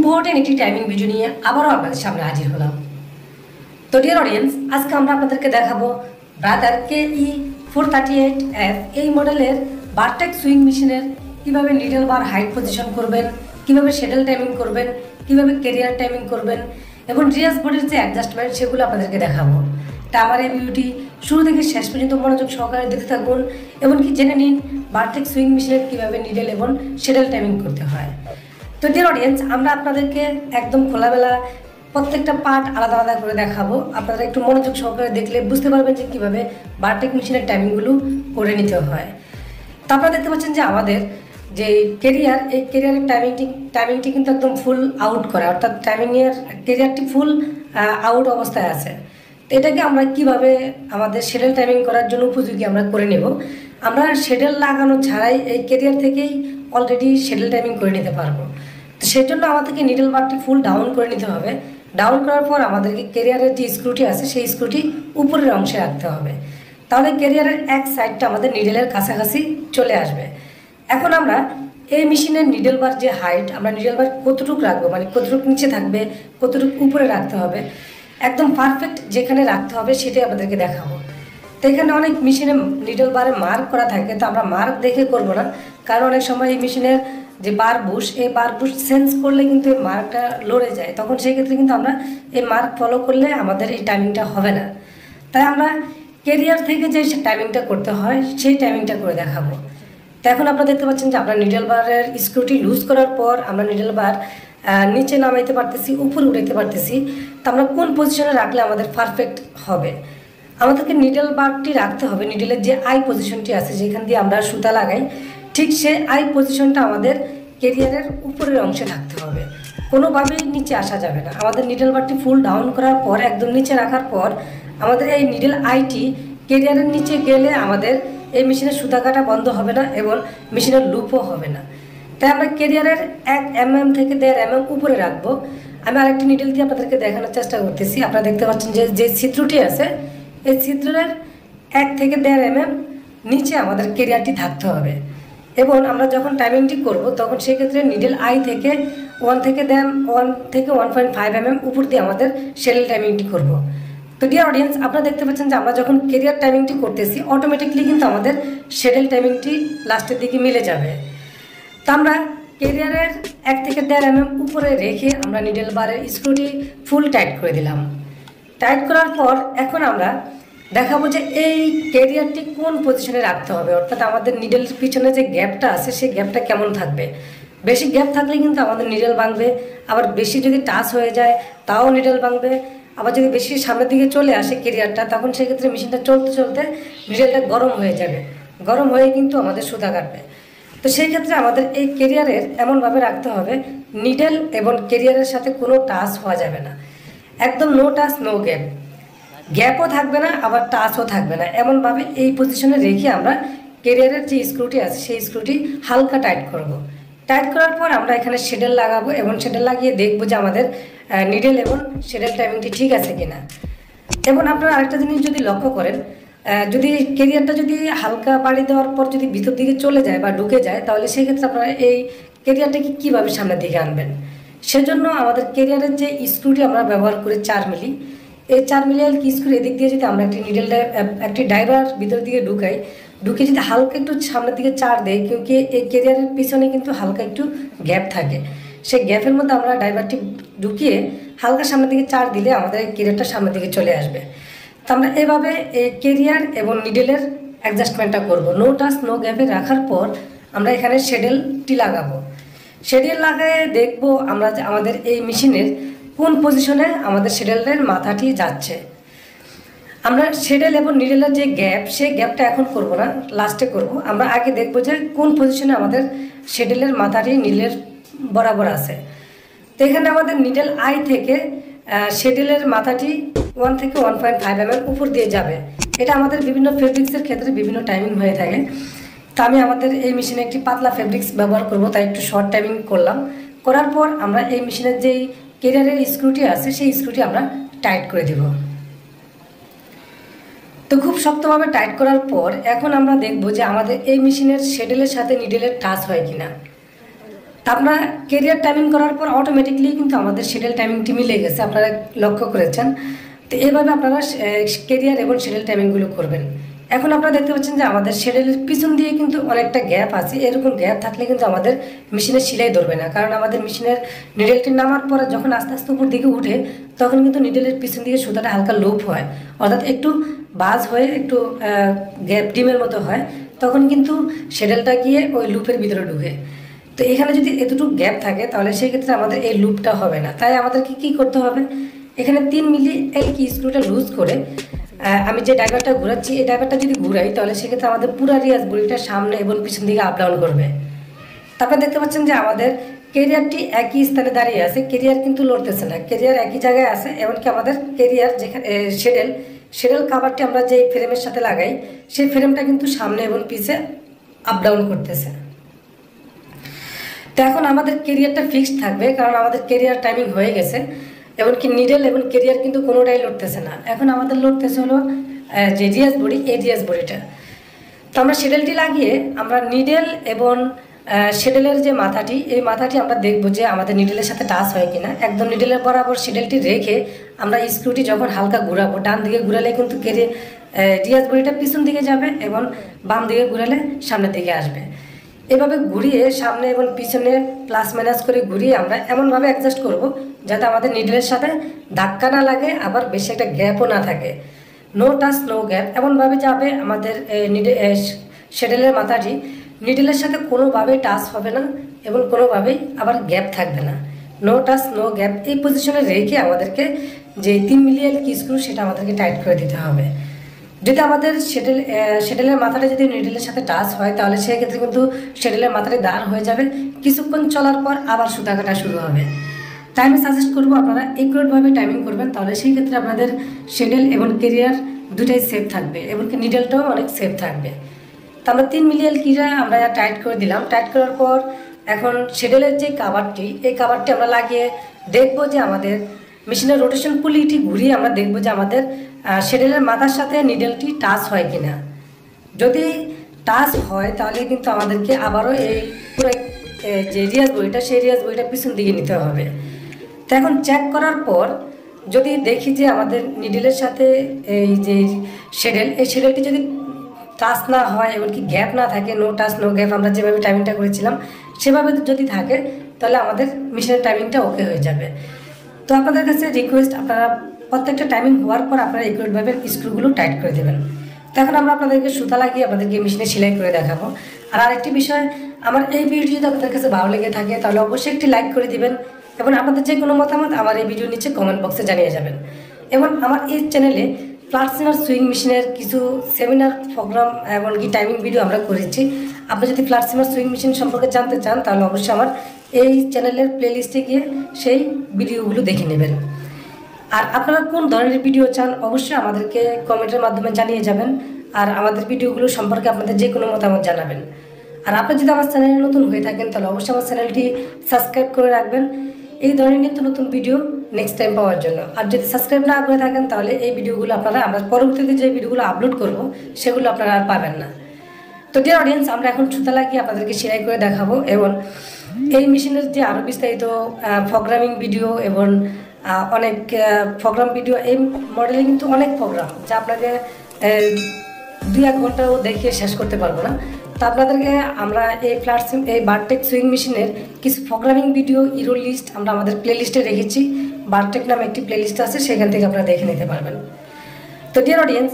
Important একটি timing video নিয়ে আবারও আপনাদের সামনে হাজির হলাম। তো ডিয়ার অডিয়েন্স, আজকে আমরা আপনাদেরকে দেখাবো ব্রাদার KE438F এই মডেলের বারটেক সুইং মেশিনের কিভাবে নিডল বার হাইট পজিশন করবেন, কিভাবে শেডেল টাইমিং করবেন, কিভাবে ক্যারিয়ার টাইমিং করবেন এবং রিয়াজ বডির যে অ্যাডজাস্টমেন্ট সেগুলো আপনাদেরকে দেখাবো। তা আমার এই ভিডিওটি শুরু থেকে শেষ পর্যন্ত মনোযোগ সহকারে দেখতে থাকুন এবং কি জেনে নিন বারটেক সুইং মেশিনের কিভাবে নিডল এবং শেডেল টাইমিং করতে হয়। তো ডিয়ার অডিয়েন্স, আমরা আপনাদেরকে একদম খোলামেলা প্রত্যেকটা পার্ট আলাদা আলাদা করে দেখাবো। আপনারা একটু মনোযোগ সহকারে দেখলে বুঝতে পারবেন যে কীভাবে বারটেক মেশিনের টাইমিংগুলো করে নিতে হয়। তো আপনারা দেখতে পাচ্ছেন যে আমাদের যে ক্যারিয়ার, এই ক্যারিয়ারের টাইমিংটি কিন্তু একদম ফুল আউট করা, অর্থাৎ ক্যারিয়ারটি ফুল আউট অবস্থায় আছে। তো এটাকে আমরা কিভাবে আমাদের শেডেল টাইমিং করার জন্য উপযোগী আমরা করে নেব। আমরা শেডেল লাগানো ছাড়াই এই ক্যারিয়ার থেকেই অলরেডি শেডেল টাইমিং করে নিতে পারবো। তো সেই জন্য আমাদেরকে নিডল বারটি ফুল ডাউন করে নিতে হবে। ডাউন করার পর আমাদেরকে ক্যারিয়ারের যে স্ক্রুটি আছে সেই স্ক্রুটি উপরের অংশে রাখতে হবে, তাহলে ক্যারিয়ারের এক সাইডটা আমাদের নিডলের কাছাকাছি চলে আসবে। এখন আমরা এই মেশিনের নিডল বার যে হাইট, আমরা নিডল বার কতটুকু রাখবো, মানে কতটুকু নিচে থাকবে, কতটুকু উপরে রাখতে হবে, একদম পারফেক্ট যেখানে রাখতে হবে সেটাই আমাদেরকে দেখাবো। তো এখানে অনেক মেশিনে নিডল বারে মার্ক করা থাকে, তো আমরা মার্ক দেখে করব না, কারণ অনেক সময় এই মেশিনের যে বার বুশ, এই বার বুশ সেন্স করলে কিন্তু এই মার্কটা লড়ে যায়, তখন সেই ক্ষেত্রে কিন্তু আমরা এই মার্ক ফলো করলে আমাদের এই টাইমিংটা হবে না। তাই আমরা ক্যারিয়ার থেকে যে টাইমিংটা করতে হয় সেই টাইমিংটা করে দেখাবো। তো এখন আপনারা দেখতে পাচ্ছেন যে আমরা নিডল বারের স্ক্রুটি লুজ করার পর আমরা নিডল বার নিচে নামাইতে পারতেছি, উপরে উঠাইতে পারতেছি। তো আমরা কোন পজিশনে রাখলে আমাদের পারফেক্ট হবে, আমাদেরকে নিডল বারটি রাখতে হবে নিডলের যে আই পজিশনটি আছে, যেখান দিয়ে আমরা সুতা লাগাই, ঠিক সে আই পজিশনটা আমাদের ক্যারিয়ারের উপরের অংশে রাখতে হবে, কোনোভাবেই নিচে আসা যাবে না। আমাদের নিডল বারটি ফুল ডাউন করার পর একদম নিচে রাখার পর আমাদের এই নিডল আইটি ক্যারিয়ারের নিচে গেলে আমাদের এই মেশিনের সুতা কাটা বন্ধ হবে না এবং মেশিনের লুপও হবে না। তাই আমরা ক্যারিয়ারের 1 mm থেকে 1.5 mm উপরে রাখবো। আমি আরেকটি নিডল দিয়ে আপনাদেরকে দেখানোর চেষ্টা করতেছি। আপনারা দেখতে পাচ্ছেন যে ছিদ্রটি আছে, এই ছিদ্রের 1 থেকে 1.5 mm নিচে আমাদের ক্যারিয়ারটি থাকতে হবে। এবং আমরা যখন টাইমিংটি করব তখন সেক্ষেত্রে নিডল আই থেকে 1 থেকে 1.5 mm উপর দিয়ে আমাদের শেডেল টাইমিংটি করব। তো ডিয়ার অডিয়েন্স, আপনারা দেখতে পাচ্ছেন যে আমরা যখন ক্যারিয়ার টাইমিংটি করতেছি অটোমেটিকলি কিন্তু আমাদের শেডেল টাইমিংটি লাস্টের দিকে মিলে যাবে। তো আমরা ক্যারিয়ারের 1 থেকে 1.5 mm উপরে রেখে আমরা নিডল বারের স্ক্রুটি ফুল টাইট করে দিলাম। টাইট করার পর এখন আমরা দেখাবো যে এই ক্যারিয়ারটি কোন পজিশনে রাখতে হবে, অর্থাৎ আমাদের নিডলের পিছনে যে গ্যাপটা আছে সেই গ্যাপটা কেমন থাকবে। বেশি গ্যাপ থাকলে কিন্তু আমাদের নিডল ভাঙবে, আবার বেশি যদি টাচ হয়ে যায় তাও নিডল ভাঙবে, আবার যদি বেশি সামনের দিকে চলে আসে ক্যারিয়ারটা, তখন সেক্ষেত্রে মেশিনটা চলতে চলতে নিডলটা গরম হয়ে যাবে, গরম হয়ে কিন্তু আমাদের সুতা কাটবে। তো সেই ক্ষেত্রে আমাদের এই ক্যারিয়ারের এমনভাবে রাখতে হবে নিডল এবং ক্যারিয়ারের সাথে কোনো টাচ হওয়া যাবে না, একদম নো টাচ নো গ্যাপ, গ্যাপও থাকবে না আবার টাচও থাকবে না, এমনভাবে এই পজিশনে রেখে আমরা ক্যারিয়ারের যে স্ক্রুটি আছে সেই স্ক্রুটি হালকা টাইট করব। টাইট করার পর আমরা এখানে শেডেল লাগাবো এবং শেডেল লাগিয়ে দেখবো যে আমাদের নিডল এবং শেডেল টাইমিংটি ঠিক আছে কিনা। এবং আপনারা আরেকটা জিনিস যদি লক্ষ্য করেন, যদি ক্যারিয়ারটা যদি হালকা বাড়ি দেওয়ার পর যদি ভিতর দিকে চলে যায় বা ঢুকে যায়, তাহলে সেক্ষেত্রে আপনারা এই ক্যারিয়ারটাকে কীভাবে সামনের দিকে আনবেন। সেজন্য আমাদের ক্যারিয়ারের যে স্ক্রুটি আমরা ব্যবহার করি 4 মিলি, এই 4 মিলি স্ক্রু এদিক দিয়ে যদি আমরা একটি ডাইভার ভিতর দিকে ঢুকে যদি হালকা একটু সামনের দিকে চার দেয়, কিউকি এই ক্যারিয়ারের পিছনে কিন্তু হালকা একটু গ্যাপ থাকে, সেই গ্যাপের মধ্যে আমরা ড্রাইভারটি ঢুকিয়ে হালকা সামনের দিকে চার দিলে আমাদের ক্যারিয়ারটা সামনের দিকে চলে আসবে। তো আমরা এভাবে এই ক্যারিয়ার এবং নিডলের অ্যাডজাস্টমেন্টটা করব। নো টাচ নো গ্যাপে রাখার পর আমরা এখানে শেডেলটি লাগাবো। শেডেল লাগায়ে দেখবো আমরা যে আমাদের এই মেশিনের কোন পজিশনে আমাদের শেডেলের মাথাটি যাচ্ছে। আমরা শেডেল এবং নিডলের যে গ্যাপ, সেই গ্যাপটা এখন করব না, লাস্টে করব। আমরা আগে দেখব যে কোন পজিশনে আমাদের শেডেলের মাথাটি নিডলের বরাবর আছে। তো এখানে আমাদের নিডল আই থেকে শেডেলের মাথাটি 1 থেকে 1.5 mm উপর দিয়ে যাবে। এটা আমাদের বিভিন্ন ফেব্রিক্সের ক্ষেত্রে বিভিন্ন টাইমিং হয়ে থাকে। তো আমি আমাদের এই মেশিনে একটি পাতলা ফেব্রিক্স ব্যবহার করব, তাই একটু শর্ট টাইমিং করলাম। করার পর আমরা এই মেশিনের যেই ক্যারিয়ারের স্ক্রুটি আছে সেই স্ক্রুটি আমরা টাইট করে দেব। তো খুব শক্তভাবে টাইট করার পর এখন আমরা দেখব যে আমাদের এই মেশিনের শেডেলের সাথে নিডলের টাচ হয় কিনা। তা আপনারা কেরিয়ার টাইমিং করার পর অটোমেটিকলি কিন্তু আমাদের শিডিউল টাইমিংটি মিলে গেছে, আপনারা লক্ষ্য করেছেন। তো এইভাবে আপনারা কেরিয়ার এবং শিডিউল টাইমিংগুলো করবেন। এখন আপনারা দেখতে পাচ্ছেন যে আমাদের শিডিউলের পিছন দিয়ে কিন্তু অনেকটা গ্যাপ আছে। এরকম গ্যাপ থাকলে কিন্তু আমাদের মেশিনের সেলাই ধরবে না, কারণ আমাদের মেশিনের নিডেলটি নামার পরে যখন আস্তে আস্তে উপর দিকে উঠে তখন কিন্তু নিডেলের পিছন দিকে সুতাটা হালকা লুপ হয়, অর্থাৎ একটু বাজ হয়ে একটু গ্যাপ ডিমের মতো হয়, তখন কিন্তু শিডিউলটা গিয়ে ওই লুপের ভিতরে ঢুকে। তো এখানে যদি এতটুকু গ্যাপ থাকে তাহলে সেই ক্ষেত্রে আমাদের এই লুপটা হবে না। তাই আমাদেরকে কী করতে হবে, এখানে 3 মিলি এলকি স্ক্রুটা লুজ করে আমি যে ড্রাইভারটা ঘোরাচ্ছি এই ড্রাইভারটা যদি ঘুরাই তাহলে সেক্ষেত্রে আমাদের পুরো রিয়াজ বডিটা সামনে এবং পিছন দিকে আপ ডাউন করবে। তারপরে দেখতে পাচ্ছেন যে আমাদের কেরিয়ারটি একই স্থানে দাঁড়িয়ে আছে, কেরিয়ার কিন্তু লড়তেছে না, কেরিয়ার একই জায়গায় আছে। এমনকি আমাদের কেরিয়ার যেখানে শিডিউল কাভারটি আমরা যে ফ্রেমের সাথে লাগাই সেই ফ্রেমটা কিন্তু সামনে এবং পিছে আপ ডাউন করতেছে। তো এখন আমাদের কেরিয়ারটা ফিক্সড থাকবে, কারণ আমাদের কেরিয়ার টাইমিং হয়ে গেছে। এমনকি নিডেল এবং কেরিয়ার কিন্তু কোনোটাই লড়তেছে না, এখন আমাদের লড়তেছে হলো যে রিয়াজ বডি, এই রিয়াজ বডিটা। তো আমরা শিডিউলটি লাগিয়ে আমরা নিডেল এবং শিডিউলের যে মাথাটি, এই মাথাটি আমরা দেখব যে আমাদের নিডেলের সাথে টাচ হয় কিনা। একদম নিডেলের বরাবর শিডিউলটি রেখে আমরা স্ক্রুটি যখন হালকা ঘুরাবো, ডান দিকে ঘুরালে কিন্তু রিয়াজ বডিটা পিছন দিকে যাবে এবং বাম দিকে ঘুরালে সামনের দিকে আসবে। এভাবে ঘুরিয়ে সামনে এবং পিছনে প্লাস মাইনাস করে ঘুরিয়ে আমরা এমনভাবে অ্যাডজাস্ট করব যাতে আমাদের নিডেলের সাথে ধাক্কা না লাগে, আবার বেশি একটা গ্যাপও না থাকে। নো টাচ নো গ্যাপ এমনভাবে যাবে আমাদের শিডিউলের মাথাটি নিডেলের সাথে কোনোভাবেই টাচ হবে না এবং কোনোভাবেই আবার গ্যাপ থাকবে না। নো টাচ নো গ্যাপ এই পজিশনে রেখে আমাদেরকে যে 3 মিলি এলকি স্ক্রু সেটা আমাদেরকে টাইট করে দিতে হবে। যদি আমাদের শিডিউলের মাথাটা যদি নিডেলের সাথে টাচ হয় তাহলে সেক্ষেত্রে কিন্তু শিডিউলের মাথাটা দাঁড় হয়ে যাবে, কিছুক্ষণ চলার পর আবার সুতা কাটা শুরু হবে। তাই আমি সাজেস্ট করবো আপনারা একুরেটভাবে টাইমিং করবেন, তাহলে সেই ক্ষেত্রে আপনাদের শিডিউল এবং কেরিয়ার দুটাই সেফ থাকবে, এমনকি নিডেলটাও অনেক সেফ থাকবে। তো আমরা 3 মিলি এলকিটা আমরা টাইট করে দিলাম। টাইট করার পর এখন শিডিউলের যে কাভারটি, এই কাভারটি আমরা লাগিয়ে দেখবো যে আমাদের মেশিনের রোটেশন পুলিটি ঘুরিয়ে আমরা দেখবো যে আমাদের শিডিউলের মাথার সাথে নিডেলটি টাচ হয় কিনা। যদি টাচ হয় তাহলে কিন্তু আমাদেরকে আবারও এই পুরো যে রিয়াজ বইটা সেই রিয়াজ বইটা পিছন দিকে নিতে হবে। তো এখন চেক করার পর যদি দেখি যে আমাদের নিডেলের সাথে এই যে শিডিউল, এই শিডিউলটি যদি টাচ না হয় এমনকি গ্যাপ না থাকে, নো টাচ নো গ্যাপ আমরা যেভাবে টাইমিংটা করেছিলাম সেভাবে যদি থাকে তাহলে আমাদের মেশিনের টাইমিংটা ওকে হয়ে যাবে। তো আপনাদের কাছে রিকোয়েস্ট, আপনারা প্রত্যেকটা টাইমিং হওয়ার পর আপনারা একুরেটভাবে স্ক্রুগুলো টাইট করে দেবেন। তো এখন আমরা আপনাদেরকে সুতা লাগিয়ে আপনাদেরকে মেশিনে সেলাই করে দেখাবো। আর আরেকটি বিষয়, আমার এই ভিডিও যদি আপনাদের কাছে ভালো লেগে থাকে তাহলে অবশ্যই একটি লাইক করে দিবেন এবং আপনাদের যে কোনো মতামত আমার এই ভিডিওর নিচে কমেন্ট বক্সে জানিয়ে যাবেন। এবং আমার এই চ্যানেলে ফ্ল্যাট সিমার সুইং মেশিনের কিছু সেমিনার প্রোগ্রাম এমনকি টাইমিং ভিডিও আমরা করেছি। আপনি যদি ফ্ল্যাট সিমার সুইং মেশিন সম্পর্কে জানতে চান তাহলে অবশ্যই আমার এই চ্যানেলের প্লেলিস্টে গিয়ে সেই ভিডিওগুলো দেখে নেবেন। আর আপনারা কোন ধরনের ভিডিও চান অবশ্যই আমাদেরকে কমেন্টের মাধ্যমে জানিয়ে যাবেন, আর আমাদের ভিডিওগুলো সম্পর্কে আপনাদের যে কোনো মতামত জানাবেন। আর আপনি যদি আমার চ্যানেলে নতুন হয়ে থাকেন তাহলে অবশ্যই আমার চ্যানেলটি সাবস্ক্রাইব করে রাখবেন এই ধরনের নিত্য নতুন ভিডিও নেক্সট টাইম পাওয়ার জন্য। আর যদি সাবস্ক্রাইব না করে থাকেন তাহলে এই ভিডিওগুলো আমরা পরবর্তীতে যে ভিডিওগুলো আপলোড করব সেগুলো আপনারা আর পাবেন না। তো ডিয়ার অডিয়েন্স, আমরা এখন সুতা লাগিয়ে আপনাদেরকে সেলাই করে দেখাবো এবং এই মেশিনের যে আরও বিস্তারিত প্রোগ্রামিং ভিডিও এবং অনেক প্রোগ্রাম ভিডিও, এই মডেলে কিন্তু অনেক প্রোগ্রাম যা আপনাকে 2-1 ঘন্টাও দেখিয়ে শেষ করতে পারবো না। তো আপনাদেরকে আমরা এই বারটেক সুইং মেশিনের কিছু প্রোগ্রামিং ভিডিও ইরো লিস্ট আমরা আমাদের প্লেলিস্টে রেখেছি। বারটেক নামে একটি প্লেলিস্ট আছে, সেখান থেকে আপনারা দেখে নিতে পারবেন। তো ডিয়ার অডিয়েন্স,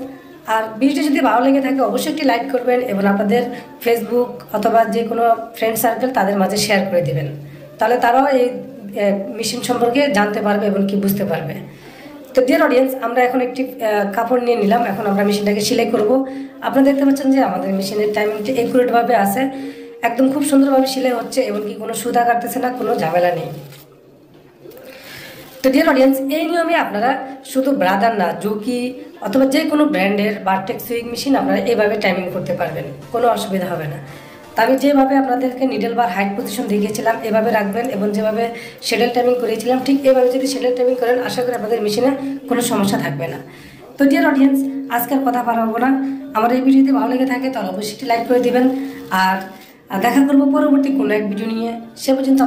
আর ভিডিওটি যদি ভালো লেগে থাকে অবশ্যই একটি লাইক করবেন এবং আপনাদের ফেসবুক অথবা যে কোনো ফ্রেন্ড সার্কেল তাদের মাঝে শেয়ার করে দেবেন, তাহলে তারাও এই মেশিন সম্পর্কে জানতে পারবে এবং কি বুঝতে পারবে। তো ডিয়ার অডিয়েন্স, আমরা এখন একটি কাপড় নিয়ে নিলাম, এখন আমরা মেশিনটাকে সেলাই করব। আপনারা দেখতে পাচ্ছেন যে আমাদের মেশিনের টাইমিংটি একুরেটভাবে আছে, একদম খুব সুন্দরভাবে সেলাই হচ্ছে এবং কি কোনো সুতা কাটতেছে না, কোনো ঝামেলা নেই। তো ডিয়ার অডিয়েন্স, এই নিয়মে আপনারা শুধু ব্রাদার না, জুকি অথবা যে কোনো ব্র্যান্ডের বারটেক সুইং মেশিন আপনারা এইভাবে টাইমিং করতে পারবেন, কোনো অসুবিধা হবে না। তা আমি যেভাবে আপনাদেরকে নিডেল বার হাইট পজিশন দেখিয়েছিলাম এভাবে রাখবেন এবং যেভাবে শিডিউল টাইমিং করেছিলাম ঠিক এভাবে যদি শিডিউল টাইমিং করেন আশা করি আপনাদের মেশিনে কোনো সমস্যা থাকবে না। তো ডিয়ার অডিয়েন্স, আজকের কথা বাড়াবো না, আমার এই ভিডিওতে ভালো লেগে থাকে তাহলে অবশ্যই একটি লাইক করে দেবেন। আর আর দেখা করবো পরবর্তী কোনো এক ভিডিও নিয়ে। সে পর্যন্ত